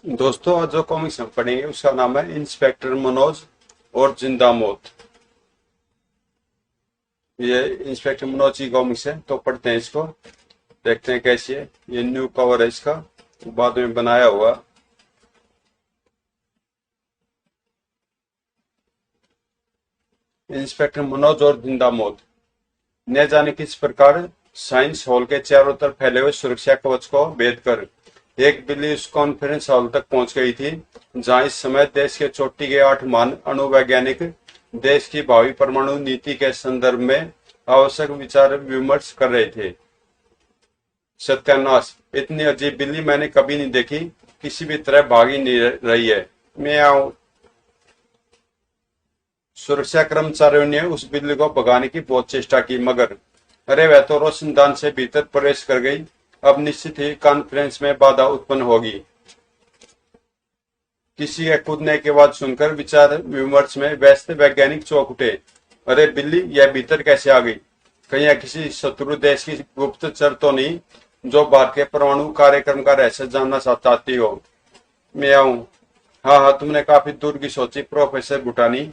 दोस्तों, आज जो कॉमिक्स हम पढ़ेंगे उसका नाम है इंस्पेक्टर मनोज और जिंदा मौत। ये इंस्पेक्टर मनोज की कॉमिक्स है, तो पढ़ते हैं इसको, देखते हैं कैसी है। ये न्यू कवर है इसका, बाद में बनाया हुआ। इंस्पेक्टर मनोज और जिंदा मौत। न जाने किस प्रकार साइंस हॉल के चारों तरफ फैले हुए सुरक्षा कवच को भेद कर एक बिल्ली उस कॉन्फ्रेंस हॉल तक पहुंच गई थी, जहां इस समय देश के चोटी के 8 महान अणुवैज्ञानिक देश की भावी परमाणु नीति के संदर्भ में आवश्यक विचार विमर्श कर रहे थे। सत्यानाश! इतनी अजीब बिल्ली मैंने कभी नहीं देखी, किसी भी तरह भागी नहीं रही है। म्याऊं! सुरक्षा कर्मचारियों ने उस बिल्ली को भगाने की बहुत चेष्टा की, मगर अरे वह तो रोशनदान से भीतर प्रवेश कर गई। अब निश्चित ही कॉन्फ्रेंस में बाधा उत्पन्न होगी। किसी के कूदने की आवाज सुनकर विचार विमर्श में व्यस्त वैज्ञानिक चौंक उठे। अरे बिल्ली, यह भीतर कैसे आ गई? कहीं यह किसी शत्रु देश की गुप्तचर तो नहीं, जो भारत के परमाणु कार्यक्रम का रहस्य जानना चाहती हो? म्याऊं! हाँ हाँ, तुमने काफी दूर की सोची प्रोफेसर भूटानी।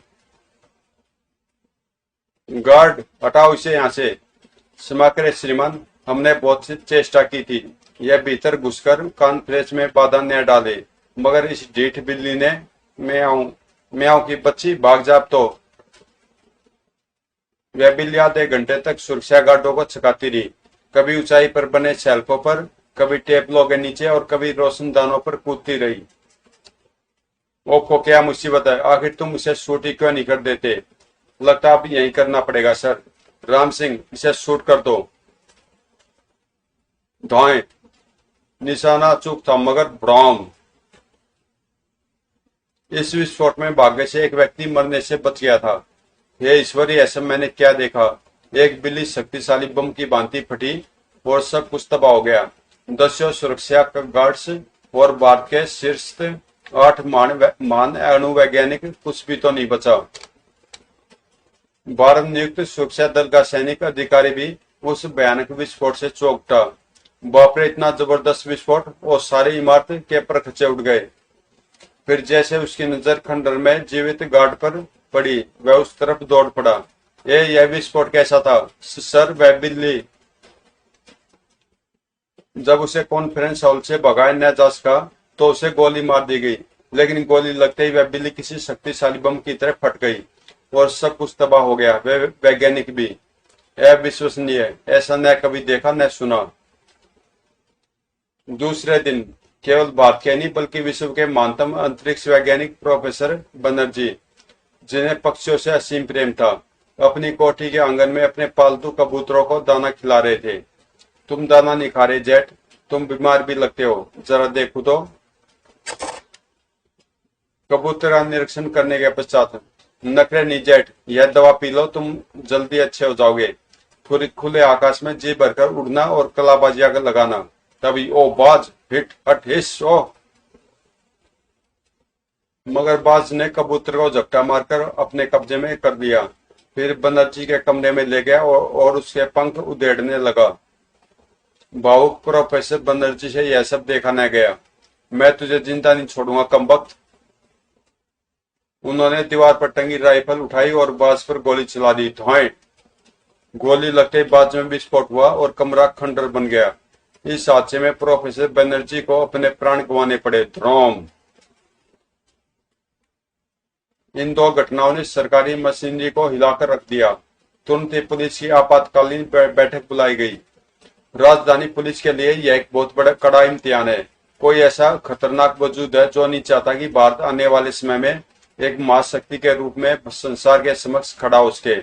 गार्ड, हटाओ इसे यहाँ से। क्षमा करें श्रीमान, हमने बहुत सी चेष्टा की थी, यह भीतर घुसकर कॉन्फ्रेंस में बाधा न डाले, मगर इस ढीठ बिल्ली ने। म्याऊं! म्याऊं की बच्ची, भाग जा अब तो। वह बिल्ली आधे घंटे तक सुरक्षा गार्डों को छकाती रही, कभी ऊंचाई पर बने शेल्फों पर, कभी टेबलों के नीचे और कभी रोशनदानों पर कूदती रही। ओफो, क्या मुसीबत है? आखिर तुम इसे शूट ही क्यों नहीं कर देते? लगता अब यही करना पड़ेगा सर। राम सिंह, इसे शूट कर दो। धाएं! निशाना चूक था, मगर ब्राम! इस विस्फोट में भाग्य से एक व्यक्ति मरने से बच गया था। हे ईश्वरी, ऐसा मैंने क्या देखा? एक बिल्ली शक्तिशाली बम की भांति फटी और सब कुछ तबाह हो गया। दसियों सुरक्षा गार्ड्स और भारत के शीर्ष 8 महान अणुवैज्ञानिक, कुछ भी तो नहीं बचा। भारत नियुक्त सुरक्षा दल का सैनिक अधिकारी भी उस भयानक विस्फोट से चौंक उठा। बाप रे, इतना जबरदस्त विस्फोट! और सारी इमारत के परखचे उड़ गए। फिर जैसे उसकी नजर खंडर में जीवित गार्ड पर पड़ी, वह उस तरफ दौड़ पड़ा। यह विस्फोट कैसा था? सर, वह बिल्ली। जब उसे कॉन्फ्रेंस हॉल से भगाया न जा सका तो उसे गोली मार दी गई, लेकिन गोली लगते ही वह बिल्ली किसी शक्तिशाली बम की तरह फट गई और सब कुछ तबाह हो गया। वे वैज्ञानिक भी। अविश्वसनीय! ऐसा न कभी देखा न सुना। दूसरे दिन केवल भारत के नहीं बल्कि विश्व के महानतम अंतरिक्ष वैज्ञानिक प्रोफेसर बनर्जी, जिन्हें पक्षियों से असीम प्रेम था, अपनी कोठी के आंगन में अपने पालतू कबूतरों को दाना खिला रहे थे। तुम दाना नहीं खा रहे जेट, तुम बीमार भी लगते हो, जरा देखो तो। कबूतर का निरीक्षण करने के पश्चात, नखरे नहीं जेट, यह दवा पी लो, तुम जल्दी अच्छे हो जाओगे। खुले आकाश में जी भरकर उड़ना और कलाबाजियां लगाना। तभी ओ बाज, हिट हट हिस ओ! मगर बाज ने कबूतर को झपटा मारकर अपने कब्जे में कर दिया, फिर बनर्जी के कमरे में ले गया और उसके पंख उधेड़ने लगा। भावुक प्रोफेसर बनर्जी से यह सब देखा न गया। मैं तुझे जिंदा नहीं छोड़ूंगा कमबख्त! उन्होंने दीवार पर टंगी राइफल उठाई और बाज पर गोली चला दी। धाएं! गोली लगते ही बाज में विस्फोट हुआ और कमरा खंडर बन गया। इस हादसे में प्रोफेसर बनर्जी को अपने प्राण गंवाने पड़े। ध्रोम! इन दो घटनाओं ने सरकारी मशीनरी को हिलाकर रख दिया। तुरंत ही पुलिस की आपातकालीन बैठक बुलाई गई। राजधानी पुलिस के लिए यह एक बहुत बड़ा कड़ा इम्तिहान है। कोई ऐसा खतरनाक वजूद है जो नहीं चाहता कि भारत आने वाले समय में एक महाशक्ति के रूप में संसार के समक्ष खड़ा हो सके।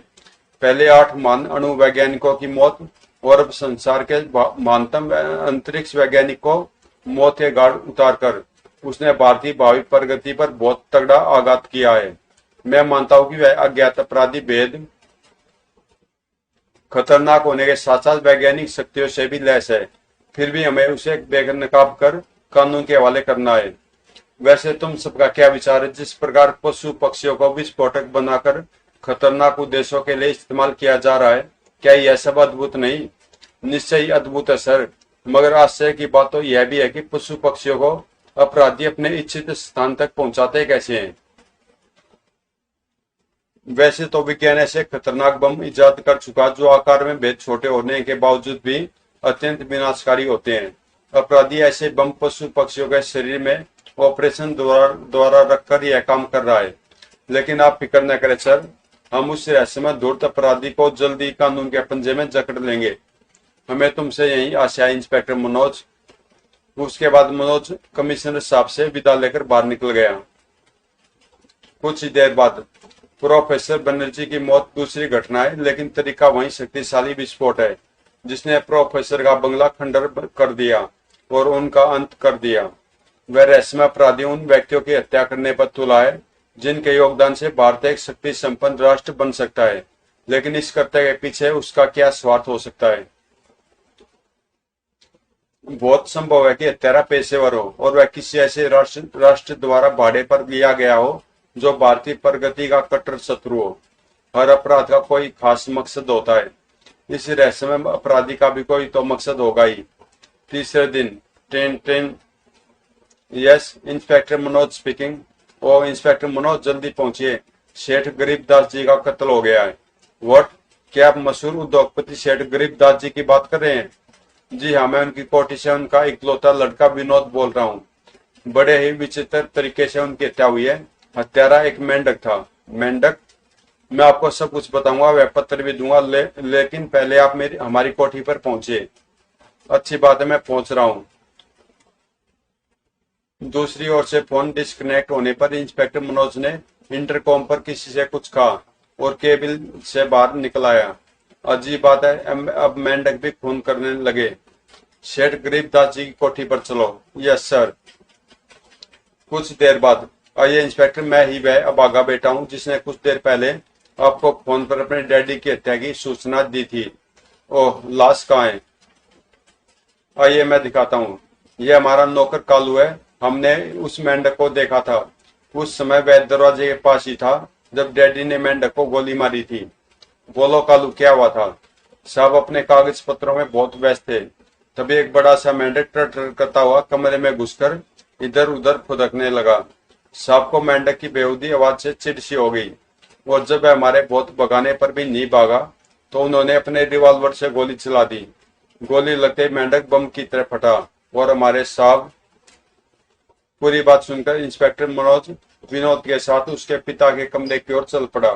पहले 8 महान अणु वैज्ञानिकों की मौत और अब संसार के महानतम अंतरिक्ष वैज्ञानिक को मौत के घाट उतारकर उसने भारतीय भावी प्रगति पर बहुत तगड़ा आघात किया है। मैं मानता हूं कि वह अज्ञात अपराधी भेद खतरनाक होने के साथ साथ वैज्ञानिक शक्तियों से भी लैस है, फिर भी हमें उसे बेनकाब कर कानून के हवाले करना है। वैसे तुम सबका क्या विचार है? जिस प्रकार पशु पक्षियों को विस्फोटक बनाकर खतरनाक उद्देश्यों के लिए इस्तेमाल किया जा रहा है, क्या यह सब अद्भुत नहीं? निश्चय ही अद्भुत है सर, मगर आश्चर्य की बात तो यह भी है कि पशु पक्षियों को अपराधी अपने इच्छित स्थान तक पहुंचाते कैसे हैं? वैसे तो विज्ञान ऐसे खतरनाक बम इजाद कर चुका जो आकार में बेहद छोटे होने के बावजूद भी अत्यंत विनाशकारी होते हैं। अपराधी ऐसे बम पशु पक्षियों के शरीर में ऑपरेशन द्वारा रखकर यह काम कर रहा है। लेकिन आप फिक्र न करें सर, हम उस रहस्यमय धूर्त अपराधी को जल्दी कानून के पंजे में जकड़ लेंगे। हमें तुमसे यही आशा है इंस्पेक्टर मनोज। उसके बाद मनोज कमिश्नर साहब से विदा लेकर बाहर निकल गया। कुछ ही देर बाद प्रोफेसर बनर्जी की मौत दूसरी घटना है, लेकिन तरीका वही शक्तिशाली विस्फोट है जिसने प्रोफेसर का बंगला खंडर कर दिया और उनका अंत कर दिया। वह रहस्यमय अपराधी उन व्यक्तियों की हत्या करने पर तुला है जिनके योगदान से भारत एक शक्ति संपन्न राष्ट्र बन सकता है। लेकिन इस कर्तव्य के पीछे उसका क्या स्वार्थ हो सकता है? बहुत संभव है कि हत्यारा पेशेवर हो और वह किसी ऐसे राष्ट्र द्वारा भाड़े पर लिया गया हो जो भारतीय प्रगति का कट्टर शत्रु हो। हर अपराध का कोई खास मकसद होता है। इस रहस्यमय अपराधी का भी कोई तो मकसद होगा ही। तीसरे दिन train yes inspector Manoj speaking. Oh inspector Manoj, जल्दी पहुंचिए, सेठ गरीबदास जी का कत्ल हो गया है। व्हाट? क्या आप मशहूर उद्योगपति सेठ गरीबदास जी की बात कर रहे हैं? जी हाँ, मैं उनकी कोठी से उनका इकलौता लड़का विनोद बोल रहा हूँ। बड़े ही विचित्र तरीके से उनकी हत्या हुई है। हत्यारा एक मेंढक था। मेंढक? मैं आपको सब कुछ बताऊंगा, वह पत्र भी दूंगा, लेकिन पहले आप हमारी कोठी पर पहुंचे। अच्छी बात है, मैं पहुंच रहा हूँ। दूसरी ओर से फोन डिस्कनेक्ट होने पर इंस्पेक्टर मनोज ने इंटरकॉम पर किसी से कुछ कहा और केबिल से बाहर निकल आया। अजीब बात है, अब मेंढक भी खून करने लगे। सेठ गरीबदास जी की कोठी पर चलो। Yes sir. कुछ देर बाद, आइए इंस्पेक्टर, मैं ही वह अभागा बेटा हूँ जिसने कुछ देर पहले आपको फोन पर अपने डैडी की हत्या की सूचना दी थी। ओह, लाश कहाँ है? आइए मैं दिखाता हूँ। यह हमारा नौकर कालू है। हमने उस मेंढक को देखा था। उस समय वह दरवाजे के पास ही था जब डैडी ने मेंढक को गोली मारी थी। बोलो कालू, क्या हुआ था? साहब अपने कागज पत्रों में बहुत व्यस्त थे। तभी एक बड़ा सा मेंढक टर करता हुआ कमरे में घुसकर इधर उधर फुदकने लगा। साहब को मेंढक की बेहूदी आवाज से चिढ़ सी हो गई और जब वह हमारे बहुत भगाने पर भी नहीं भागा तो उन्होंने अपने रिवॉल्वर से गोली चला दी। गोली लगते मेंढक बम की तरह फटा और हमारे साहब। पूरी बात सुनकर इंस्पेक्टर मनोज विनोद के साथ उसके पिता के कमरे की ओर चल पड़ा।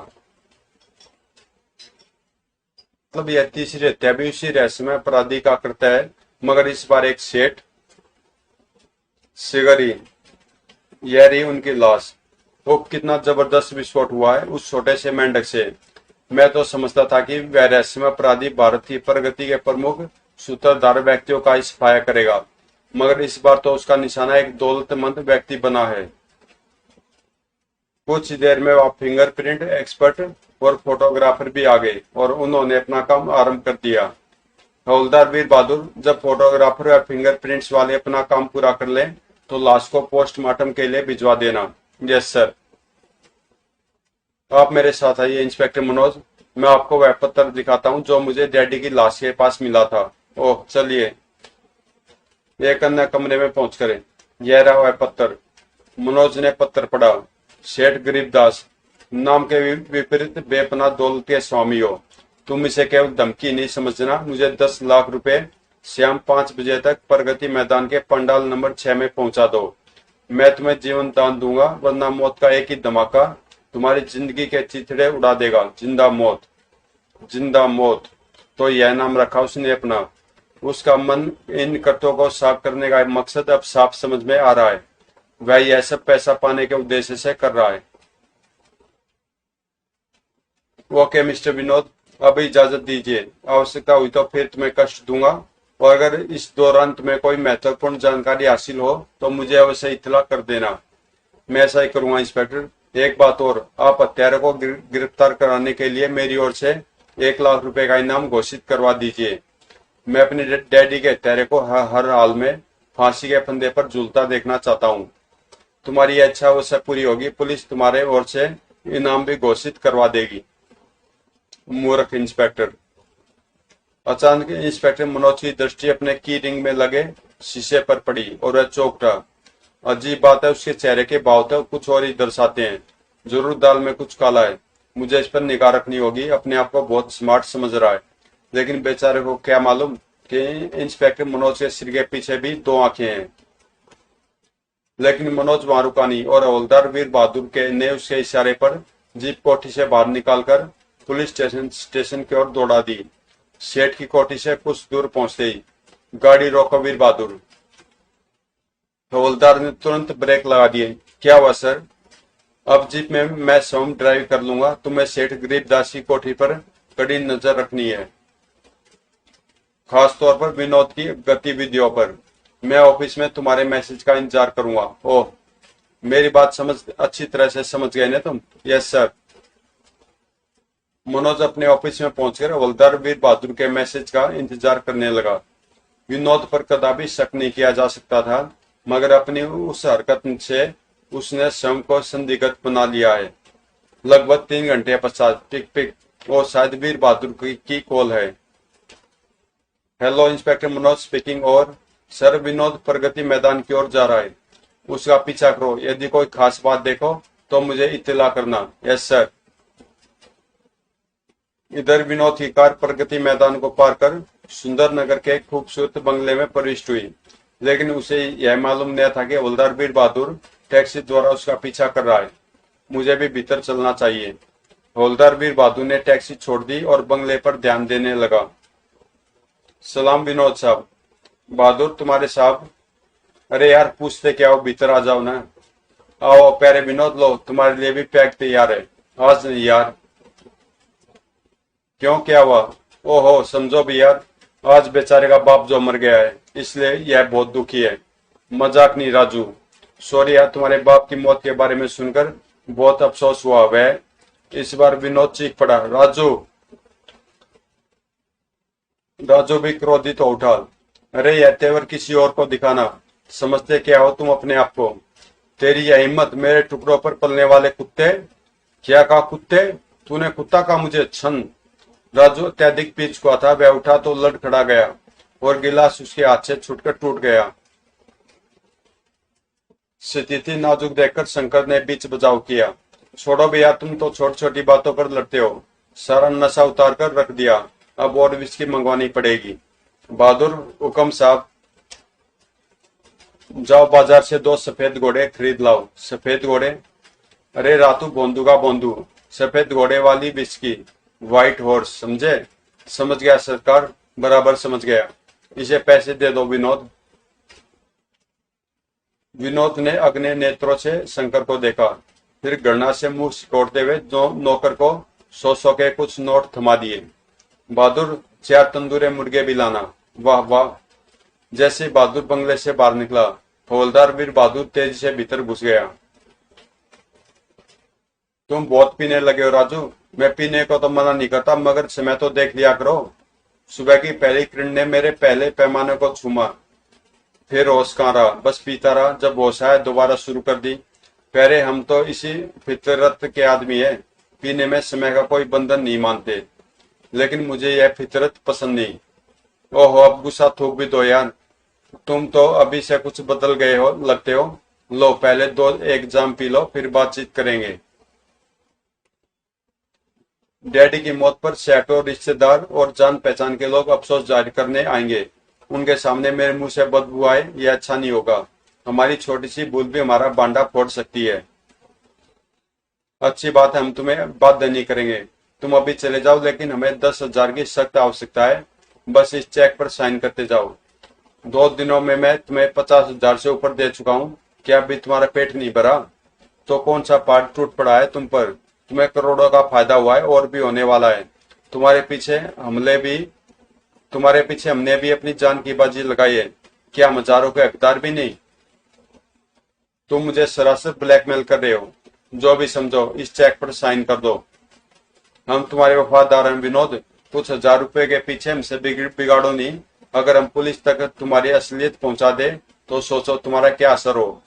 मतलब यह तीसरी हत्या भी उसी रहस्यमय अपराधी का कृत्य है, मगर इस बार एक सेठ सिगरी। यह रही उनकी लाश। वो कितना जबरदस्त विस्फोट हुआ है उस छोटे से मेंढक से। मैं तो समझता था कि वह रहस्यमय अपराधी भारत की प्रगति के प्रमुख सूत्रधार व्यक्तियों का ही सफाया करेगा, मगर इस बार तो उसका निशाना एक दौलतमंद व्यक्ति बना है। कुछ देर में वह फिंगरप्रिंट एक्सपर्ट और फोटोग्राफर भी आ गए और उन्होंने अपना काम आरंभ कर दिया। हवलदार वीर बहादुर, जब फोटोग्राफर या फिंगरप्रिंट्स वाले अपना काम पूरा कर लें तो लाश को पोस्टमार्टम के लिए भिजवा देना। Yes sir. आप मेरे साथ आइए इंस्पेक्टर मनोज, मैं आपको वह पत्र दिखाता हूँ जो मुझे डैडी की लाश के पास मिला था। ओह चलिए। एक अन्य कमरे में पहुंच कर यह रहा वह पत्र। मनोज ने पत्र पढ़ा। सेठ गरीबदास नाम के विपरीत बेपना दौलत के स्वामी हो। तुम इसे केवल धमकी नहीं समझना। मुझे 10 लाख रुपए शाम 5 बजे तक प्रगति मैदान के पंडाल नंबर 6 में पहुंचा दो। मैं तुम्हें जीवन दान दूंगा, वरना मौत का एक ही धमाका तुम्हारी जिंदगी के चिथड़े उड़ा देगा। जिंदा मौत। जिंदा मौत तो यह नाम रखा उसने अपना। उसका मन इन कर्तों को साफ करने का मकसद अब साफ समझ में आ रहा है। वह यह सब पैसा पाने के उद्देश्य से कर रहा है। ओके मिस्टर विनोद, अब इजाजत दीजिए। आवश्यकता हुई तो फिर तुम्हें कष्ट दूंगा और अगर इस दौरान तुम्हें कोई महत्वपूर्ण जानकारी हासिल हो तो मुझे अवश्य इत्तला कर देना। मैं ऐसा ही करूंगा इंस्पेक्टर। एक बात और, आप हत्यारे को गिरफ्तार कराने के लिए मेरी ओर से 1 लाख रुपए का इनाम घोषित करवा दीजिए। मैं अपने डैडी के हत्यारे को हर हाल में फांसी के फंदे पर झूलता देखना चाहता हूँ। तुम्हारी इच्छा अवश्य पूरी होगी। पुलिस तुम्हारे ओर से इनाम भी घोषित करवा देगी। मूर्ख इंस्पेक्टर। अचानक इंस्पेक्टर मनोज की दृष्टि अपने की रिंग में लगे शीशे पर पड़ी और वह चौंक उठा। अजीब बात है, उसके चेहरे के भाव तो कुछ और ही दर्शाते हैं। जरूर दाल में कुछ काला है। मुझे इस पर निगाह रखनी होगी। अपने आप को बहुत स्मार्ट समझ रहा है, लेकिन बेचारे को क्या मालूम कि इंस्पेक्टर मनोज के सिर के पीछे भी दो आंखें हैं। लेकिन मनोज वहां रुका नहीं और हवलदार वीर बहादुर के ने उसके इशारे पर जीप कोठी से बाहर निकालकर पुलिस स्टेशन की ओर दौड़ा दी। सेठ की कोठी से कुछ दूर पहुंचते ही, गाड़ी रोको वीर बहादुर। हवलदार ने तुरंत ब्रेक लगा दिए। क्या हुआ सर? अब जीप में मैं स्वयं ड्राइव कर लूंगा। तुम्हें सेठ गरीबदास की कोठी पर कड़ी नजर रखनी है, खास तौर पर विनोद की गतिविधियों पर। मैं ऑफिस में तुम्हारे मैसेज का इंतजार करूंगा। ओह, मेरी बात समझ अच्छी तरह से समझ गए ना तुम? Yes sir. मनोज अपने ऑफिस में पहुंचकर हवलदार वीर बहादुर के मैसेज का इंतजार करने लगा। विनोद पर कदापि शक नहीं किया जा सकता था, मगर अपनी उस हरकत से उसने स्वयं को संदिग्ध बना लिया है। लगभग 3 घंटे पश्चात टिक टिक, वो शायद वीर बहादुर की कॉल है। Hello, inspector Manoj speaking. और सर, विनोद प्रगति मैदान की ओर जा रहा है, उसका पीछा करो। यदि कोई खास बात देखो तो मुझे इत्तला करना। Yes sir. इधर विनोद की कार प्रगति मैदान को पार कर सुंदर नगर के खूबसूरत बंगले में प्रविष्ट हुई, लेकिन उसे यह मालूम नहीं था कि हवलदार वीर बहादुर टैक्सी द्वारा उसका पीछा कर रहा है। मुझे भी भीतर चलना चाहिए। हवलदार वीर बहादुर ने टैक्सी छोड़ दी और बंगले पर ध्यान देने लगा। सलाम विनोद साहब। बहादुर तुम्हारे साहब। अरे यार, पूछते क्या हो, भीतर आ जाओ ना। आओ प्यारे विनोद, लो तुम्हारे लिए भी पैक तैयार है। आज नहीं यार। क्यों, क्या हुआ? ओहो, समझो भी यार, आज बेचारे का बाप जो मर गया है, इसलिए यह बहुत दुखी है। मजाक नहीं राजू। सॉरी यार, तुम्हारे बाप की मौत के बारे में सुनकर बहुत अफसोस हुआ। वह इस बार विनोद चीख पड़ा। राजू। राजू भी क्रोधित हो उठा। अरे यह तेवर किसी और को दिखाना। समझते क्या हो तुम अपने आप को? तेरी यह हिम्मत, मेरे टुकड़ों पर पलने वाले कुत्ते। क्या कहा? कुत्ते? तूने कुत्ता कहा मुझे? छन। राजू अत्यधिक पी चुका था। वह उठा तो लड़खड़ा गया और गिलास उसके हाथ से छूटकर टूट गया। स्थिति नाजुक देखकर शंकर ने बीच बचाव किया। छोड़ो भैया, तुम तो छोटी छोटी बातों पर लड़ते हो। सारा नशा उतार कर रख दिया, अब और विस्की मंगवानी पड़ेगी। बहादुर। हुक्म साहब। जाओ बाजार से 2 सफेद घोड़े खरीद लाओ। सफेद घोड़े? अरे रातू, बोंदू का बोंदू, सफेद घोड़े वाली विस्की, व्हाइट हॉर्स, समझे? समझ गया सरकार, बराबर समझ गया। इसे पैसे दे दो विनोद। विनोद ने अग्नि नेत्रों से शंकर को देखा, फिर घृणा से मुंह सिकोड़ते हुए नौकर को 100 के कुछ नोट थमा दिए। बहादुर, 4 तंदूरे मुर्गे भी लाना। वाह वाह। जैसे बहादुर बंगले से बाहर निकला, हवलदार वीर बहादुर तेजी से भीतर घुस गया। तुम बहुत पीने लगे हो राजू। मैं पीने को तो मना नहीं करता, मगर समय तो देख लिया करो। सुबह की पहली किरण ने मेरे पहले पैमाने को छूमा, फिर होश कहाँ रहा, बस पीता रहा। जब होश आया दोबारा शुरू कर दी। पहले हम तो इसी फितरत के आदमी है, पीने में समय का कोई बंधन नहीं मानते, लेकिन मुझे यह फितरत पसंद नहीं। ओहो, अब गुस्सा थूक भी दो यार। तुम तो अभी से कुछ बदल गए हो लगते हो। लो पहले 2 एक जाम पी लो, फिर बातचीत करेंगे। डैडी की मौत पर सैकड़ों रिश्तेदार और जान पहचान के लोग अफसोस जाहिर करने आएंगे। उनके सामने मेरे मुंह से बदबू आए, यह अच्छा नहीं होगा। हमारी छोटी सी भूल भी हमारा बांडा फोड़ सकती है। अच्छी बात है, हम तुम्हें बाध्य नहीं करेंगे। तुम अभी चले जाओ, लेकिन हमें 10,000 की सख्त आवश्यकता है। बस इस चेक पर साइन करते जाओ। 2 दिनों में मैं तुम्हें 50,000 से ऊपर दे चुका हूँ। क्या अभी तुम्हारा पेट नहीं भरा? तो कौन सा पार्ट टूट पड़ा है तुम पर? तुम्हें करोड़ों का फायदा हुआ है और भी होने वाला है। तुम्हारे पीछे हमने भी अपनी जान की बाजी लगाई है। क्या हम हजारों के हकदार भी नहीं? तुम मुझे सरासर ब्लैकमेल कर रहे हो। जो भी समझो, इस चेक पर साइन कर दो। हम तुम्हारे वफादार हैं विनोद। कुछ 1000 रुपए के पीछे हमसे बिगाड़ो नहीं। अगर हम पुलिस तक तुम्हारी असलियत पहुंचा दे तो सोचो तुम्हारा क्या असर हो।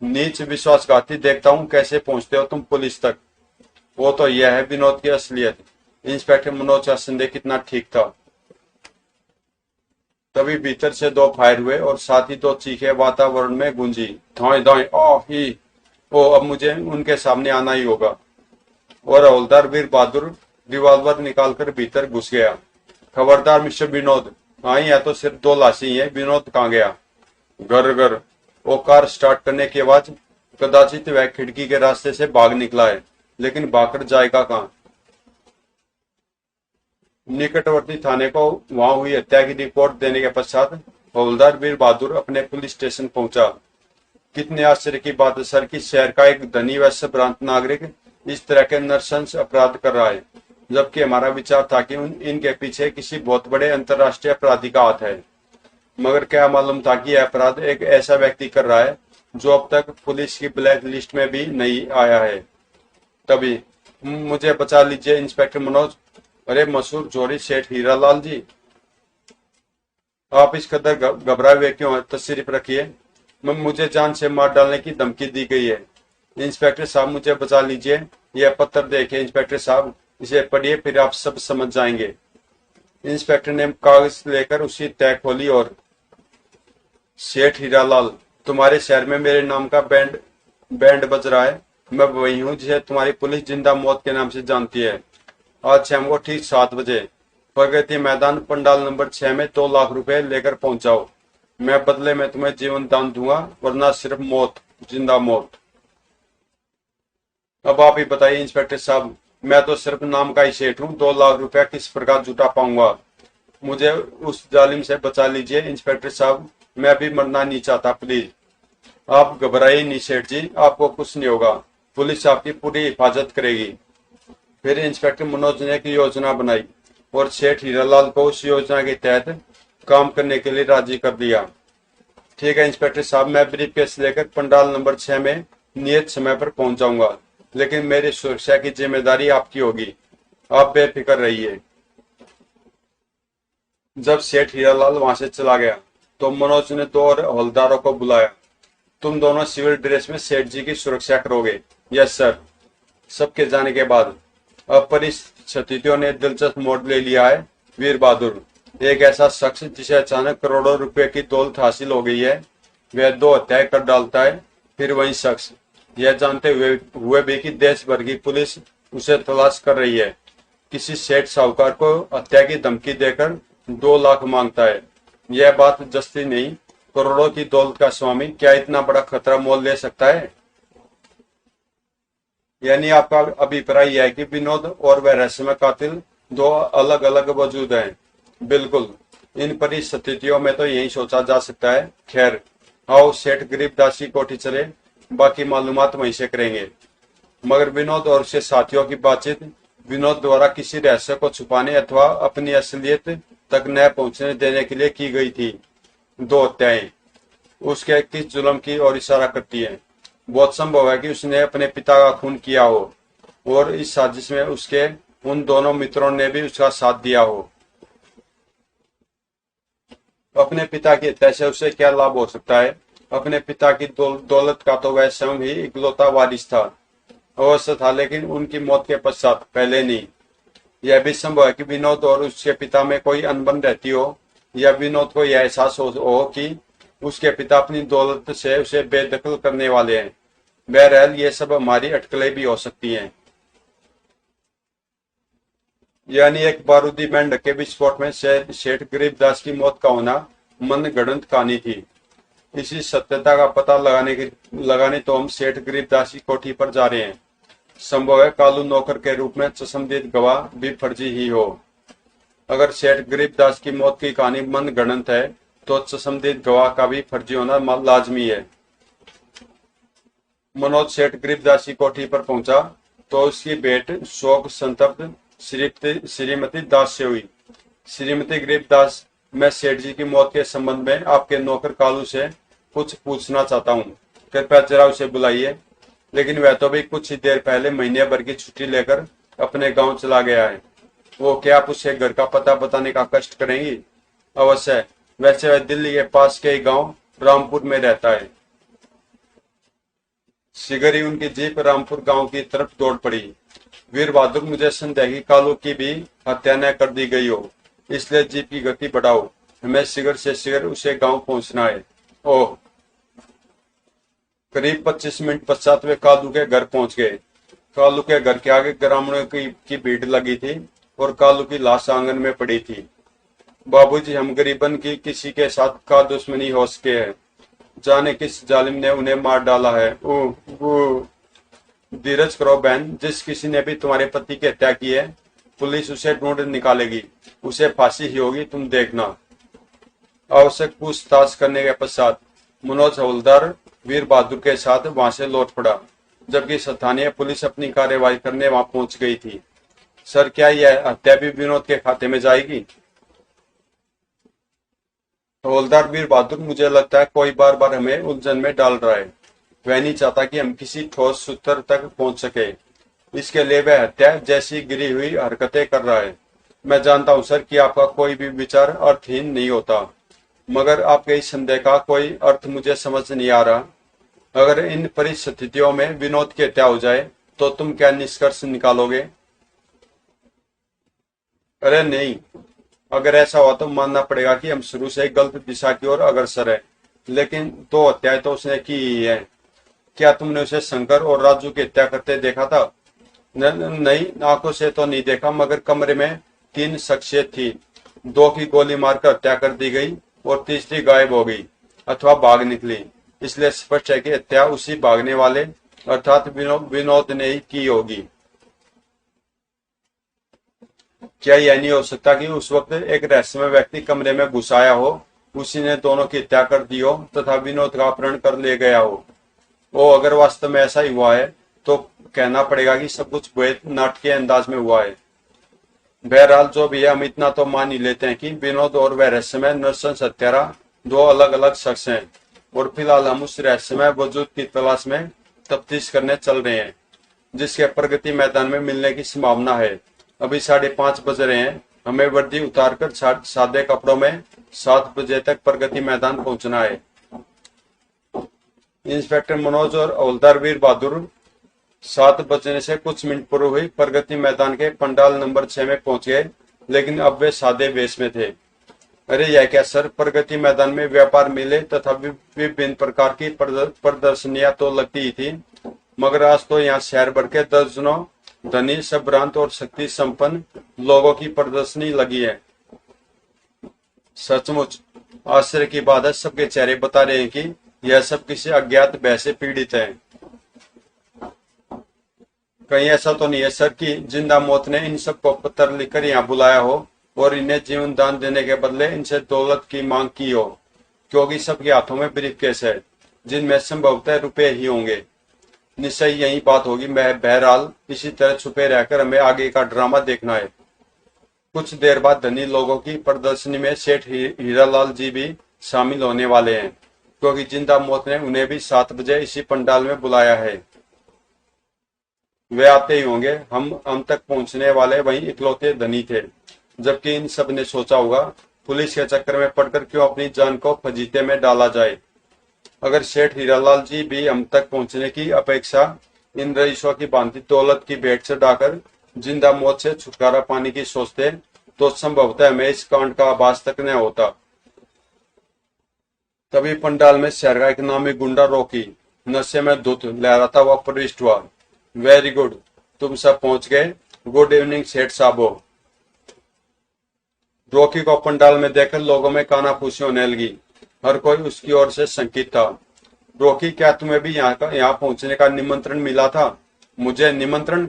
नीच विश्वासघाती, देखता हूँ कैसे पहुंचते हो तुम पुलिस तक। वो तो यह है विनोद की असलियत। इंस्पेक्टर मनोज का संदेह कितना ठीक था। तभी भीतर से दो फायर हुए और साथ ही दो चीखें वातावरण में गूंजी, धाए धाए ओ ही ओ, अब मुझे उनके सामने आना ही होगा। और हवलदार वीर बहादुर रिवॉल्वर निकालकर भीतर घुस गया। खबरदार मिस्टर विनोद, हाँ या तो सिर्फ दो लाशें ही है, विनोद कहाँ गया? घर घर। वो कार स्टार्ट करने की आवाज, कदाचित वह खिड़की के रास्ते से भाग निकला है, लेकिन भागकर जाएगा कहाँ? निकटवर्ती थाने को वहां हुई हत्या की रिपोर्ट देने के पश्चात हवलदार वीर बहादुर अपने पुलिस स्टेशन पहुंचा। कितने आश्चर्य की बात है सर कि शहर का एक धनी व संभ्रांत नागरिक इस तरह के नृशंस अपराध कर रहा है, जबकि हमारा विचार था कि इनके पीछे किसी बहुत बड़े अंतर्राष्ट्रीय अपराधी का हाथ है। मगर क्या मालूम था कि यह अपराध एक ऐसा व्यक्ति कर रहा है जो अब तक पुलिस की ब्लैक लिस्ट में भी नहीं आया है। तभी, मुझे बचा लीजिए इंस्पेक्टर मनोज। अरे मशहूर चोरी सेठ हीरालाल जी, आप इस कदर घबराए हुए क्यों हैं? तशरीफ रखिए। मुझे जान से मार डालने की धमकी दी गई है। इंस्पेक्टर साहब मुझे बचा लीजिए। यह पत्र देखिए इंस्पेक्टर साहब, इसे पढ़िए फिर आप सब समझ जाएंगे। इंस्पेक्टर ने कागज लेकर उसकी तय खोली और, सेठ हीरालाल, तुम्हारे शहर में मेरे नाम का बैंड बैंड बज रहा है। मैं वही हूँ जिसे तुम्हारी पुलिस जिंदा मौत के नाम से जानती है। आज शाम को ठीक 7 बजे प्रगति मैदान पंडाल नंबर 6 में 2 लाख रुपए लेकर पहुंचाओ। मैं बदले में तुम्हें जीवन दान दूंगा, वरना सिर्फ मौत, जिंदा मौत। अब आप ही बताइए इंस्पेक्टर साहब, मैं तो सिर्फ नाम का ही सेठ हूँ, 2 लाख रुपया किस प्रकार जुटा पाऊंगा? मुझे उस जालिम से बचा लीजिए इंस्पेक्टर साहब, मैं भी मरना नहीं चाहता, प्लीज। आप घबराइए नहीं सेठ जी, आपको कुछ नहीं होगा, पुलिस आपकी पूरी हिफाजत करेगी। फिर इंस्पेक्टर मनोज ने एक योजना बनाई और सेठ हीरालाल को उस योजना के तहत काम करने के लिए राजी कर दिया। ठीक है इंस्पेक्टर साहब, मैं ब्रीफकेस लेकर पंडाल नंबर 6 में नियत समय पर पहुंच जाऊंगा, लेकिन मेरी सुरक्षा की जिम्मेदारी आपकी होगी, आप बेफिक्र रहिए। जब सेठ हीरालाल वहां से चला गया तो मनोज ने 2 और हवलदारों को बुलाया। तुम दोनों सिविल ड्रेस में सेठ जी की सुरक्षा करोगे? Yes sir. सबके जाने के बाद अब परिस्थितियों ने दिलचस्प मोड़ ले लिया है। वीर बहादुर, एक ऐसा शख्स जिसे अचानक करोड़ों रुपए की दौलत हासिल हो गई है, वह 2 हत्याएं कर डालता है। फिर वही शख्स यह जानते हुए भी कि देश भर की पुलिस उसे तलाश कर रही है, किसी सेठ साहूकार को हत्या की धमकी देकर 2 लाख मांगता है। यह बात जस्ती नहीं, करोड़ों की दौलत का स्वामी क्या इतना बड़ा खतरा मोल ले सकता है? यानी आपका अभिप्राय यह है कि विनोद और वह रहस्यमय कातिल 2 अलग अलग वजूद हैं। बिल्कुल, इन परिस्थितियों में तो यही सोचा जा सकता है। खैर, आओ सेठ गरीबदास की कोठी चले, बाकी मालूमात वहीं से करेंगे। मगर विनोद और उसके साथियों की बातचीत विनोद द्वारा किसी रहस्य को छुपाने अथवा अपनी असलियत तक न पहुंचने देने के लिए की गई थी। 2 हत्याएं उसके किस जुल्म की ओर इशारा करती हैं? बहुत संभव है कि उसने अपने पिता का खून किया हो और इस साजिश में उसके उन दोनों मित्रों ने भी उसका साथ दिया हो। अपने पिता की हत्या से उसे क्या लाभ हो सकता है? अपने पिता की दौलत का तो वह स्वयं ही इकलौता वारिस था। अवश्य था, लेकिन उनकी मौत के पश्चात, पहले नहीं। यह भी संभव है कि विनोद और उसके पिता में कोई अनबन रहती हो, या विनोद को यह एहसास हो कि उसके पिता अपनी दौलत से उसे बेदखल करने वाले हैं। बहरहाल ये सब हमारी अटकलें भी हो सकती हैं। यानी एक बारूदी बैंड के विस्फोट में सेठ गरीबदास की मौत का होना मनगढ़ंत कहानी थी। इसी सत्यता का पता लगाने तो हम सेठ गरीबदास की कोठी पर जा रहे हैं। संभव है कालू नौकर के रूप में चश्मदीद गवाह भी फर्जी ही हो। अगर सेठ गरीबदास की मौत की कहानी मनगढ़ंत है तो चश्मदीद गवाह का भी फर्जी होना लाजमी है। मनोज सेठ गरीबदास की कोठी पर पहुंचा तो उसकी भेंट शोक संतप्त श्रीमती दास से हुई। श्रीमती गरीबदास, मैं सेठ जी की मौत के संबंध में आपके नौकर कालू से कुछ पूछना चाहता हूँ, कृपया जरा उसे बुलाइए। लेकिन वह तो भी कुछ ही देर पहले महीने भर की छुट्टी लेकर अपने गांव चला गया है। वो क्या आप उसे घर का पता बताने का कष्ट करेंगी? अवश्य, वैसे वह दिल्ली के पास के गांव रामपुर में रहता है। शीघ्र ही उनकी जीप रामपुर गांव की तरफ दौड़ पड़ी। वीर बहादुर, मुझे संदेह है कि कालू की भी हत्या न कर दी गई हो, इसलिए जीप की गति बढ़ाओ। हमें शीघ्र से शीघ्र उसे गांव पहुंचना है। ओह। करीब 25 मिनट पश्चात वे कालू के घर पहुंच गए। कालू के घर के आगे ग्रामीणों की भीड़ लगी थी और कालू की लाश आंगन में पड़ी थी। बाबूजी, हम गरीबन की किसी के साथ का दुश्मनी हो सके है। जाने किस जालिम ने उन्हें मार डाला है। ओह ओह। धीरज करो बहन, जिस किसी ने भी तुम्हारे पति की हत्या की है, पुलिस उसे ढूंढ निकालेगी। उसे फांसी ही होगी, तुम देखना। आवश्यक पूछताछ करने के पश्चात मनोज हवलदार वीर बहादुर के साथ वहां से लौट पड़ा, जबकि स्थानीय पुलिस अपनी कार्यवाही करने वहां पहुंच गई थी। सर, क्या यह हत्या भी विनोद के खाते में जाएगी? हवलदार वीर बहादुर, मुझे लगता है कोई बार बार हमें उलझन में डाल रहा है। वह नहीं चाहता कि हम किसी ठोस सूत्र तक पहुंच सके। इसके लिए वह हत्या जैसी गिरी हुई हरकतें कर रहा है। मैं जानता हूं सर कि आपका कोई भी विचार अर्थहीन नहीं होता, मगर आपके इस संदेह का कोई अर्थ मुझे समझ नहीं आ रहा। अगर इन परिस्थितियों में विनोद की हत्या हो जाए तो तुम क्या निष्कर्ष निकालोगे? अरे नहीं, अगर ऐसा हुआ तो मानना पड़ेगा कि हम शुरू से गलत दिशा की ओर अग्रसर है। लेकिन दो हत्याएं तो उसने की ही है। क्या तुमने उसे शंकर और राजू की हत्या करते देखा था? नहीं, आंखों से तो नहीं देखा, मगर कमरे में 3 शख्सियत थी। 2 की गोली मारकर हत्या कर दी गई और तीसरी गायब हो गई अथवा भाग निकली। इसलिए स्पष्ट है कि हत्या उसी भागने वाले अर्थात विनोद ने ही की होगी। क्या यह नहीं हो सकता कि उस वक्त एक रहस्यमय व्यक्ति कमरे में घुस आया हो, उसी ने दोनों की हत्या कर दी हो तथा विनोद का अपहरण कर ले गया हो? वो अगर वास्तव में ऐसा ही हुआ है तो कहना पड़ेगा कि सब कुछ बेहद नाटकीय अंदाज में हुआ है। बहरहाल जो भी है, हम इतना तो मान ही लेते हैं कि विनोद और वह रहस्यमय नरसंस हत्यारा 2 अलग अलग शख्स हैं और फिलहाल हम उस रहस्यमय वजूद की तलाश में तफ्तीश करने चल रहे हैं, जिसके प्रगति मैदान में मिलने की संभावना है। अभी 5:30 बज रहे हैं। हमें वर्दी उतारकर सादे कपड़ों में 7 बजे तक प्रगति मैदान पहुंचना है। इंस्पेक्टर मनोज और हवलदार वीर बहादुर 7 बजने से कुछ मिनट पूर्व हुई प्रगति मैदान के पंडाल नंबर 6 में पहुंच गए, लेकिन अब वे सादे वेश में थे। अरे यह क्या सर, प्रगति मैदान में व्यापार मेले तथा विभिन्न प्रकार की प्रदर्शनियां तो लगती ही थी, मगर आज तो यहाँ शहर भर के दर्जनों धनी, संभ्रांत और शक्ति संपन्न लोगों की प्रदर्शनी लगी है। सचमुच आश्चर्य की बात है, सबके चेहरे बता रहे हैं कि यह सब किसी अज्ञात भय से पीड़ित है। कहीं ऐसा तो नहीं है सर कि जिंदा मौत ने इन सबको पत्र लिखकर यहाँ बुलाया हो और इन्हें जीवन दान देने के बदले इनसे दौलत की मांग की हो? क्योंकि सबके हाथों में ब्रीफकेस है, जिनमें संभवतः रुपए ही होंगे। निश्चय यही बात होगी। बहरहाल इसी तरह छुपे रहकर हमें आगे का ड्रामा देखना है। कुछ देर बाद धनी लोगों की प्रदर्शनी में सेठ हीरालाल जी भी शामिल होने वाले हैं, क्योंकि जिंदा मौत ने उन्हें भी 7 बजे इसी पंडाल में बुलाया है। वे आते ही होंगे। हम तक पहुंचने वाले वही इकलौते धनी थे, जबकि इन सब ने सोचा होगा पुलिस के चक्कर में पड़कर क्यों अपनी जान को फजीते में डाला जाए। अगर सेठ हीरालाल जी भी हम तक पहुंचने की अपेक्षा इन रईसों की भांति दौलत की भेंट चढ़ाकर जिंदा मौत से छुटकारा पाने की सोचते, तो संभवतः हमें इस कांड का आभास तक न होता। तभी पंडाल में शहर का एक नामी गुंडा रॉकी नशे में धुत लहराता हुआ प्रविष्ट हुआ। वेरी गुड, तुम सब पहुंच गए। गुड इवनिंग सेठ साहब। रॉकी को पंडाल में देखकर लोगों में कानाफूसी होने लगी। हर कोई उसकी ओर से शंकित था। रॉकी, क्या तुम्हें भी यहाँ पहुंचने का निमंत्रण मिला था? मुझे निमंत्रण?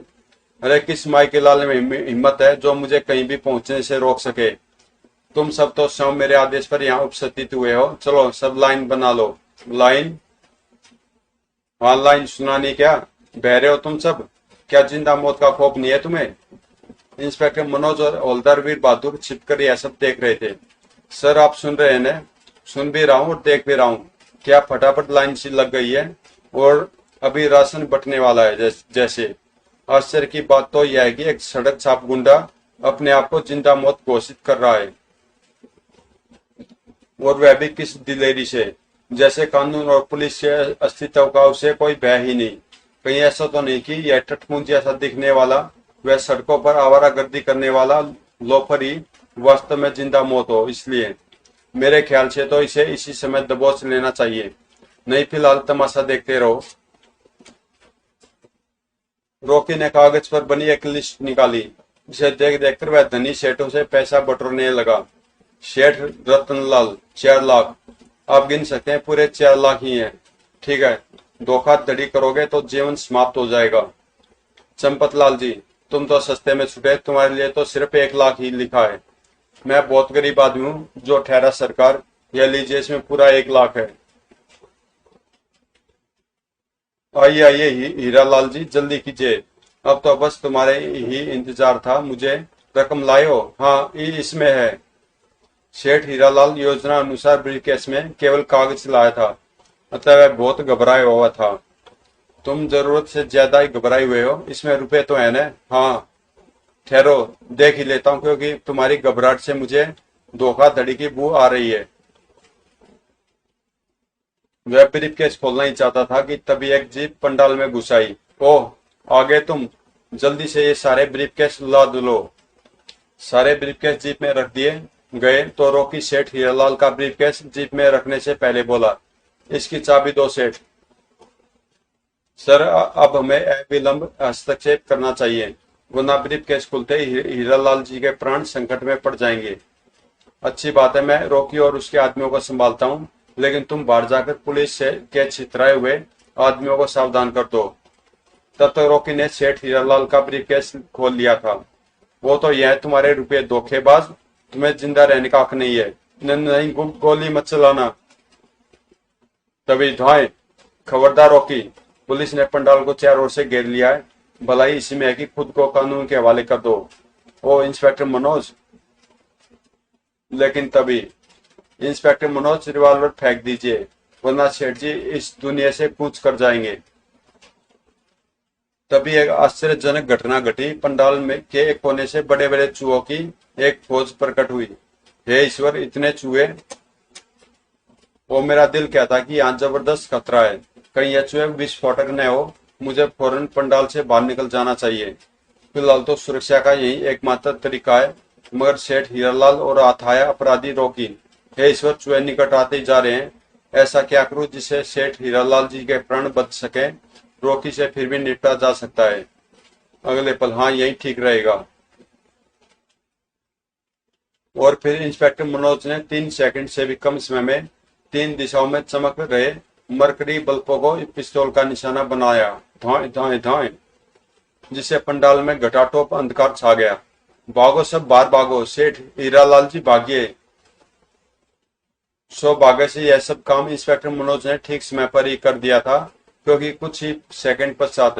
अरे किस माई के लाल में हिम्मत है जो मुझे कहीं भी पहुंचने से रोक सके? तुम सब तो स्वयं मेरे आदेश पर यहाँ उपस्थित हुए हो। चलो सब लाइन बना लो। लाइन? हाँ लाइन, सुना नहीं क्या? बहरे हो तुम सब? क्या जिंदा मौत का खौफ नहीं है तुम्हें? इंस्पेक्टर मनोज और हवलदार वीर बहादुर छिपकर यह सब देख रहे थे। सर आप सुन रहे हैं ना? सुन भी रहा हूँ और देख भी रहा हूँ। क्या फटाफट लाइन सी लग गई है और अभी राशन बंटने वाला है जैसे। आश्चर्य की बात तो यह है कि एक सड़क छाप गुंडा अपने आप को जिंदा मौत घोषित कर रहा है, और वह भी किस दिलेरी से, जैसे कानून और पुलिस के अस्तित्व का उसे कोई भय ही नहीं। कहीं ऐसा तो नहीं कि यह टटपुंज जैसा दिखने वाला, वह सड़कों पर आवारागर्दी करने वाला लोफर ही वास्तव में जिंदा मौत हो? इसलिए मेरे ख्याल से तो इसे इसी समय दबोच लेना चाहिए, नहीं फिलहाल तमाशा देखते रहो। रॉकी ने कागज पर बनी एक लिस्ट निकाली, जिसे देख देखकर वह धनी सेठों से पैसा बटोरने लगा। सेठ रतनलाल 4 लाख, आप गिन सकते हैं पूरे 4 लाख ही हैं। ठीक है, धोखाधड़ी करोगे तो जीवन समाप्त हो जाएगा। चंपत लाल जी, तुम तो सस्ते में छुटे, तुम्हारे लिए तो सिर्फ 1 लाख ही लिखा है। मैं बहुत गरीब आदमी हूँ, जो ठहरा सरकार, यह लीजिए, इसमें पूरा 1 लाख है। आइए आइए हीरा लाल जी, जल्दी कीजिए, अब तो बस तुम्हारे ही इंतजार था। मुझे रकम लाए हो? हाँ, इसमें है। सेठ हीरालाल योजना अनुसार ब्रीफकेस में केवल कागज लाया था, अतः वह बहुत घबराया हुआ था। तुम जरूरत से ज्यादा ही घबराए हुए हो, इसमें रुपए तो है ना? हाँ, ठहरो, देख ही लेता हूँ, क्योंकि तुम्हारी घबराहट से मुझे धोखाधड़ी की बू आ रही है। वह ब्रीफकेस खोलना ही चाहता था कि तभी एक जीप पंडाल में घुस आई। ओह, आ गए तुम, जल्दी से ये सारे ब्रीफकेस लाद लो। सारे ब्रीफकेस जीप में रख दिए गए तो रॉकी सेठ हीरालाल का ब्रीफकेस जीप में रखने से पहले बोला, इसकी चाबी दो सेठ। सर, अब हमें अविलंब हस्तक्षेप करना चाहिए, वरना ब्रीफकेस खुलते ही हीरालाल जी के प्राण संकट में पड़ जाएंगे। अच्छी बात है, मैं रॉकी और उसके आदमियों को संभालता हूँ, लेकिन तुम बाहर जाकर पुलिस से के छितराए हुए आदमियों को सावधान कर दो। तब तक रॉकी ने सेठ हीरालाल का ब्रीफकेस खोल लिया था। वो तो यह तुम्हारे रुपये धोखेबाज, तुम्हें जिंदा रहने का हक नहीं है। नहीं, गोली मत चलाना। तभी धाए, खबरदार रॉकी, पुलिस ने पंडाल को चारों ओर से घेर लिया है, भलाई इसी में है कि खुद को कानून के हवाले कर दो। ओ इंस्पेक्टर मनोज, लेकिन तभी इंस्पेक्टर मनोज, रिवॉल्वर फेंक दीजिए, वरना सेठ जी इस दुनिया से कूच कर जाएंगे। तभी एक आश्चर्यजनक घटना घटी। पंडाल में के एक कोने से बड़े बड़े चूहों की एक फौज प्रकट हुई। हे ईश्वर, इतने चूहे! वो मेरा दिल कहता कि यहाँ जबरदस्त खतरा है, कहीं यह चूहे विस्फोटक न हो। मुझे फौरन पंडाल से बाहर निकल जाना चाहिए। फिलहाल तो सुरक्षा का यही एकमात्र तरीका है, मगर सेठ हीरालाल और अथाया अपराधी रॉकी, हे ईश्वर, चूहे निकट आते ही जा रहे हैं। ऐसा क्या करूं जिससे सेठ हीरालाल जी के प्राण बच सके? रॉकी से फिर भी निपटा जा सकता है। अगले पल, हाँ, यही ठीक रहेगा। और फिर इंस्पेक्टर मनोज ने 3 सेकंड से भी कम समय में 3 दिशाओं में चमक रहे मरकरी बल्बों को पिस्तौल का निशाना बनाया। धाए धाए धाए, जिससे पंडाल में घटाटोप अंधकार छा गया। भागो सब, बाहर भागो, सेठ हीरालाल जी भागिए। सौभाग्य से यह सब काम इंस्पेक्टर मनोज ने ठीक समय पर ही कर दिया था, क्योंकि कुछ ही सेकंड पश्चात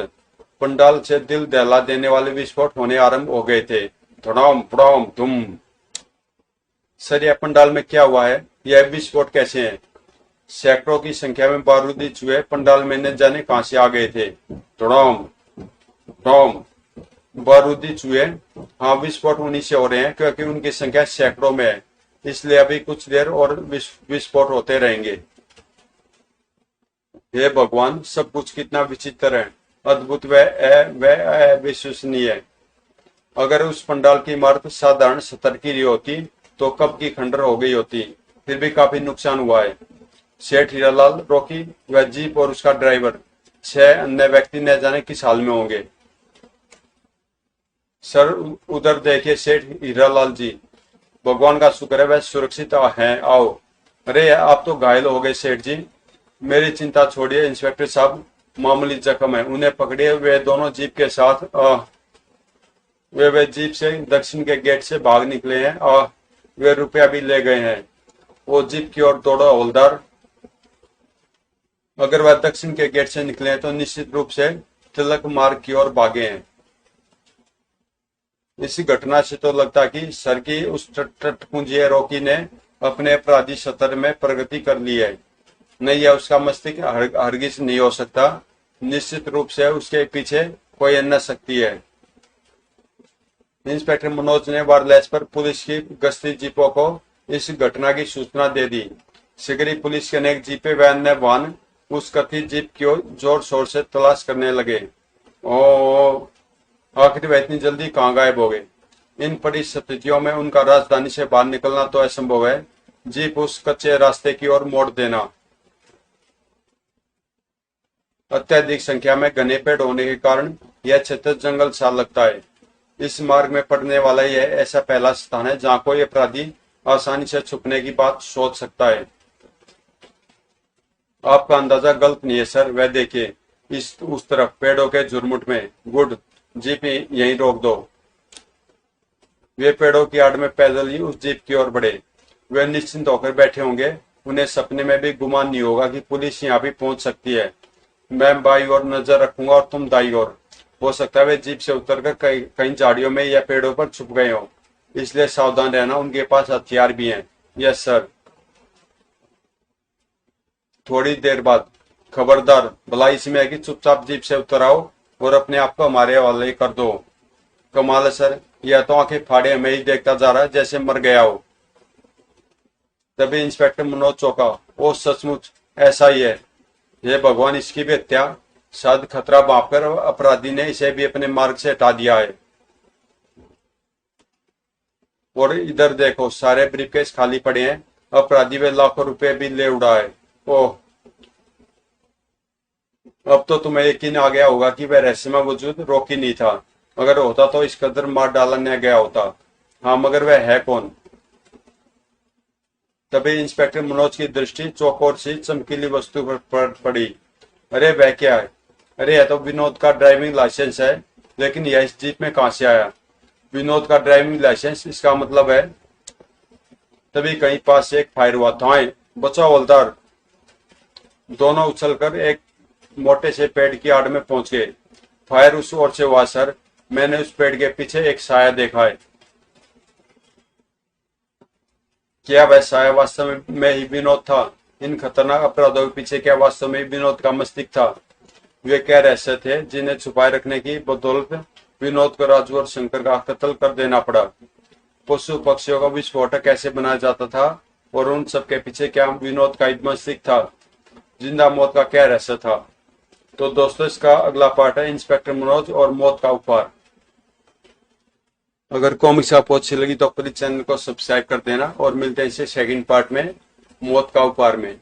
पंडाल से दिल दहला देने वाले विस्फोट होने आरंभ हो गए थे। धड़ाम फड़ाम धूम। सर, यह पंडाल में क्या हुआ है? यह विस्फोट कैसे हैं? सैकड़ों की संख्या में बारूदी चूहे पंडाल में न जाने कहां से आ गए थे। धड़ाम धड़ाम, बारूदी चूहे। हाँ, विस्फोट उन्हीं से हो रहे हैं, क्योंकि उनकी संख्या सैकड़ों में है, इसलिए अभी कुछ देर और विस्फोट होते रहेंगे। हे भगवान, सब कुछ कितना विचित्र है, अद्भुत व अविश्वसनीय है। अगर उस पंडाल की इमारत साधारण स्तर की रही होती तो कब की खंडर हो गई होती। फिर भी काफी नुकसान हुआ है। सेठ हीरालाल, रॉकी, वह जीप और उसका ड्राइवर, 6 अन्य व्यक्ति न जाने किस हाल में होंगे। सर, उधर देखिए सेठ हीरालाल जी, भगवान का शुक्र है वह सुरक्षित हैं। आओ। अरे, आप तो घायल हो गए सेठ जी। मेरी चिंता छोड़िए इंस्पेक्टर साहब, मामूली जख्म है, उन्हें पकड़िए। वे दोनों जीप के साथ वे जीप से दक्षिण के गेट से भाग निकले हैं। वे रुपया भी ले गए हैं। वो जीप की ओर दौड़ा हवलदार। अगर वह दक्षिण के गेट से निकले हैं तो निश्चित रूप से तिलक मार्ग की ओर भागे हैं। इसी घटना से तो लगता कि सर की उस टटपुंजिया रॉकी ने अपने अपराधी सत्र में प्रगति कर ली है। नहीं, यह उसका मस्तिष्क हरगिज नहीं हो सकता। निश्चित रूप से उसके पीछे कोई अन्य शक्ति है। इंस्पेक्टर मनोज ने वायरलेस पर पुलिस की गश्ती जीपों को इस घटना की सूचना दे दी। शीघ्र पुलिस के अनेक जीपे व अन्य वाहन उस कथित जीप की ओर जोर शोर से तलाश करने लगे। आखिर वह इतनी जल्दी कहाँ गायब हो गए? इन परिस्थितियों में उनका राजधानी से बाहर निकलना तो असंभव है। जीप उस कच्चे रास्ते की ओर मोड़ देना। अत्यधिक संख्या में घने पेड़ होने के कारण यह क्षेत्र जंगल सा लगता है। इस मार्ग में पड़ने वाला यह ऐसा पहला स्थान है जहां कोई अपराधी आसानी से छुपने की बात सोच सकता है। आपका अंदाजा गलत नहीं है सर, वह देखिए इस उस तरफ पेड़ों के झुरमुट में। गुड, जीप यहीं रोक दो। वे पेड़ों की आड़ में पैदल ही उस जीप की ओर बढ़े। वे निश्चिंत होकर बैठे होंगे। उन्हें सपने में भी गुमान नहीं होगा कि पुलिस यहाँ भी पहुंच सकती है। मैं बाई ओर नजर रखूंगा और तुम दाई ओर। हो सकता है वे जीप से उतरकर कहीं झाड़ियों में या पेड़ों पर छुप गए हो, इसलिए सावधान रहना। उनके पास हथियार भी हैं। Yes sir. थोड़ी देर बाद, खबरदार, भला इसमें है कि चुपचाप जीप से उतर आओ और अपने आप को हमारे हवाले कर दो। कमाल है सर, यह तो आंखें फाड़े हमें ही देखता जा रहा है जैसे मर गया हो। तभी इंस्पेक्टर मनोज चौंका। ओ सचमुच ऐसा ही है। ये भगवान, इसकी भी हत्या। शायद खतरा भांपकर अपराधी ने इसे भी अपने मार्ग से हटा दिया है। और इधर देखो, सारे ब्रीफकेस खाली पड़े हैं। अपराधी वे लाखों रुपए भी ले उड़ा है। ओह, अब तो तुम्हें यकीन आ गया होगा कि वह रहस्यमय वजूद रॉकी नहीं था। अगर होता तो इस कदर मार डाला न गया होता। हाँ, मगर वह है कौन? तभी इंस्पेक्टर मनोज की दृष्टि चौकोर सी चमकीली वस्तु पर पड़ी। अरे वह क्या है? अरे यह तो विनोद का ड्राइविंग लाइसेंस है। लेकिन यह इस जीप में कहां से आया? विनोद का ड्राइविंग लाइसेंस, इसका मतलब है। तभी कहीं पास से एक फायर हुआ। थाएं, बचाओ हवलदार। दोनों उछलकर एक मोटे से पेड़ की आड़ में पहुंच गए। फायर उस ओर से हुआ सर। मैंने उस पेड़ के पीछे एक साया देखा है। क्या वह साया वास्तव में ही विनोद था? इन खतरनाक अपराधों के पीछे क्या वास्तव में विनोद का मस्तिष्क था? वे क्या रहस्य थे जिन्हें छुपाए रखने की बदौलत विनोद को राजू और शंकर का कत्ल कर देना पड़ा? पशु पक्षियों का विस्फोटक कैसे बनाया जाता था? और उन सब के पीछे क्या विनोद का मस्तिष्क था? जिंदा मौत का क्या रहस्य था? तो दोस्तों, इसका अगला पार्ट है इंस्पेक्टर मनोज और मौत का उपहार। अगर कॉमिक्स आपको अच्छी लगी तो प्लीज चैनल को सब्सक्राइब कर देना और मिलते हैं इसे सेकंड पार्ट में, मौत का उपहार में।